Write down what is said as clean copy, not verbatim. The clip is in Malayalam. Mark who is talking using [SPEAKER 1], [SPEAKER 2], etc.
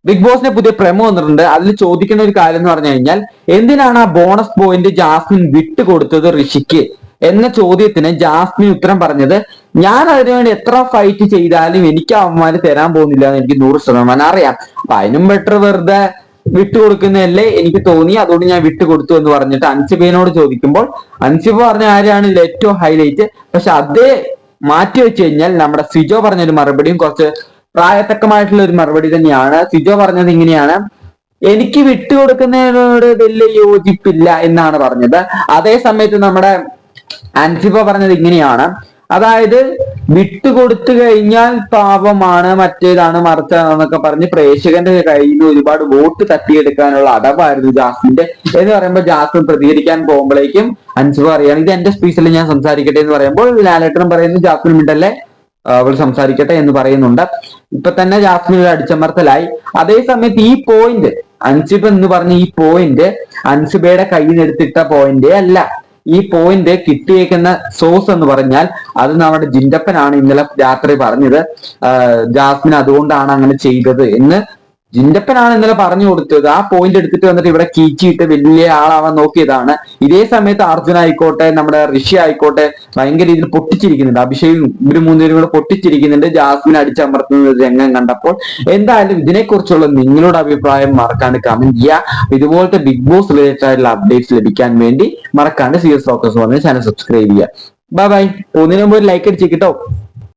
[SPEAKER 1] ബിഗ് ബോസിന്റെ പുതിയ പ്രമോ വന്നിട്ടുണ്ട്. അതിൽ ചോദിക്കുന്ന ഒരു കാര്യം എന്ന് പറഞ്ഞു കഴിഞ്ഞാൽ, എന്തിനാണ് ആ ബോണസ് പോയിന്റ് ജാസ്മിൻ വിട്ടുകൊടുത്തത് ഋഷിക്ക് എന്ന ചോദ്യത്തിന് ജാസ്മിൻ ഉത്തരം പറഞ്ഞത്, ഞാൻ അതിനുവേണ്ടി എത്ര ഫൈറ്റ് ചെയ്താലും എനിക്ക് അവന്മാര് തരാൻ പോകുന്നില്ല എന്ന് എനിക്ക് 100% അറിയാം. അപ്പൊ അതിനും ബെറ്റർ വെറുതെ വിട്ടുകൊടുക്കുന്നതല്ലേ എനിക്ക് തോന്നി, അതുകൊണ്ട് ഞാൻ വിട്ടുകൊടുത്തു എന്ന് പറഞ്ഞിട്ട് അൻസിബയോട് ചോദിക്കുമ്പോൾ അൻസിബ പറഞ്ഞ ആരെയാണ് ഇതിൽ ഏറ്റവും ഹൈലൈറ്റ്. പക്ഷെ അതേ മാറ്റി വെച്ച് കഴിഞ്ഞാൽ നമ്മുടെ സിജോ പറഞ്ഞൊരു മറുപടിയും കുറച്ച് പ്രായത്തക്കമായിട്ടുള്ള ഒരു മറുപടി തന്നെയാണ്. സിജോ പറഞ്ഞത് ഇങ്ങനെയാണ്, എനിക്ക് വിട്ടുകൊടുക്കുന്നതിനോട് വലിയ യോജിപ്പില്ല എന്നാണ് പറഞ്ഞത്. അതേ സമയത്ത് നമ്മുടെ അൻസിബ പറഞ്ഞത് ഇങ്ങനെയാണ്, അതായത് വിട്ടുകൊടുത്തു കഴിഞ്ഞാൽ പാപമാണ്, മറ്റേതാണ് മറിച്ചതാണെന്നൊക്കെ പറഞ്ഞ് പ്രേക്ഷകന്റെ കയ്യിൽ നിന്ന് ഒരുപാട് വോട്ട് തട്ടിയെടുക്കാനുള്ള അടവായിരുന്നു ജാസ്മിന്റെ എന്ന് പറയുമ്പോൾ ജാസ്മിൻ പ്രതികരിക്കാൻ പോകുമ്പോഴേക്കും അൻസിബ പറയാണ്, ഇത് എന്റെ സ്പീച്ചിൽ ഞാൻ സംസാരിക്കട്ടെ എന്ന് പറയുമ്പോൾ ലാലേട്ടനും പറയുന്നു ജാസ്മിൻ മിണ്ടല്ലേ, അവൾ സംസാരിക്കട്ടെ എന്ന് പറയുന്നുണ്ട്. ഇപ്പൊ തന്നെ ജാസ്മിൻ ഒരു അടിച്ചമർത്തലായി. അതേ സമയത്ത് ഈ പോയിന്റ് അൻസിബ എന്ന് പറഞ്ഞ ഈ പോയിന്റ് അൻസിബയുടെ കയ്യിൽ നിന്ന് എടുത്തിട്ട പോയിന്റ് അല്ല. ഈ പോയിന്റ് കിട്ടിയേക്കുന്ന സോഴ്സ് എന്ന് പറഞ്ഞാൽ അത് നമ്മുടെ ജിൻഡപ്പനാണ് ഇന്നലെ രാത്രി പറഞ്ഞത്. ജാസ്മിൻ അതുകൊണ്ടാണ് അങ്ങനെ ചെയ്തത് എന്ന് ജിൻഡപ്പനാണ് ഇന്നലെ പറഞ്ഞു കൊടുത്തത്. ആ പോയിന്റ് എടുത്തിട്ട് വന്നിട്ട് ഇവിടെ കീച്ചിട്ട് വലിയ ആളാവാൻ നോക്കിയതാണ്. ഇതേ സമയത്ത് അർജുൻ ആയിക്കോട്ടെ, നമ്മുടെ ഋഷി ആയിക്കോട്ടെ ഭയങ്കര രീതിയിൽ പൊട്ടിച്ചിരിക്കുന്നുണ്ട്. അഭിഷേകും ഇവര് മൂന്നുപേരും കൂടെ പൊട്ടിച്ചിരിക്കുന്നുണ്ട് ജാസ്മിൻ അടിച്ചമർത്തുന്ന രംഗം കണ്ടപ്പോൾ. എന്തായാലും ഇതിനെക്കുറിച്ചുള്ള നിങ്ങളുടെ അഭിപ്രായം മറക്കാണ്ട് കമന്റ് ചെയ്യുക. ഇതുപോലത്തെ ബിഗ് ബോസ് റിലേറ്റഡ് ആയിട്ടുള്ള അപ്ഡേറ്റ്സ് ലഭിക്കാൻ വേണ്ടി മറക്കാണ്ട് CS Focus ചാനൽ സബ്സ്ക്രൈബ് ചെയ്യുക. Bye bye. ഒന്നിനു മുമ്പ് ഒരു ലൈക്ക് അടിച്ചു കേട്ടോ.